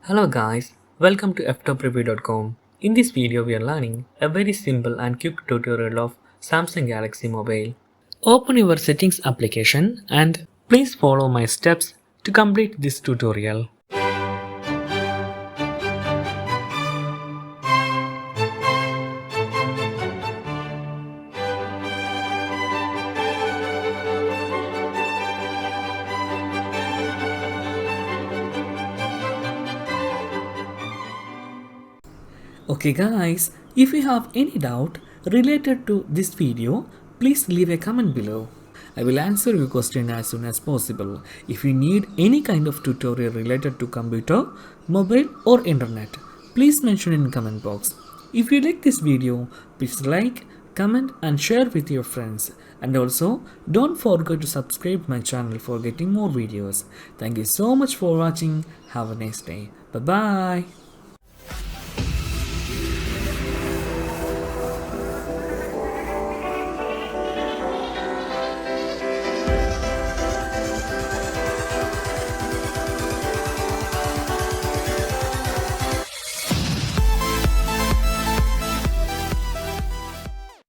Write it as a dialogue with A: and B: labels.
A: Hello guys, welcome to Ftopreview.com. In this video we are learning a very simple and quick tutorial of Samsung Galaxy mobile. Open your settings application and please follow my steps to complete this tutorial. Okay guys, if you have any doubt related to this video, please leave a comment below. I will answer your question as soon as possible. If you need any kind of tutorial related to computer, mobile or internet, please mention in comment box. If you like this video, please like, comment and share with your friends. And also, don't forget to subscribe my channel for getting more videos. Thank you so much for watching. Have a nice day. Bye bye.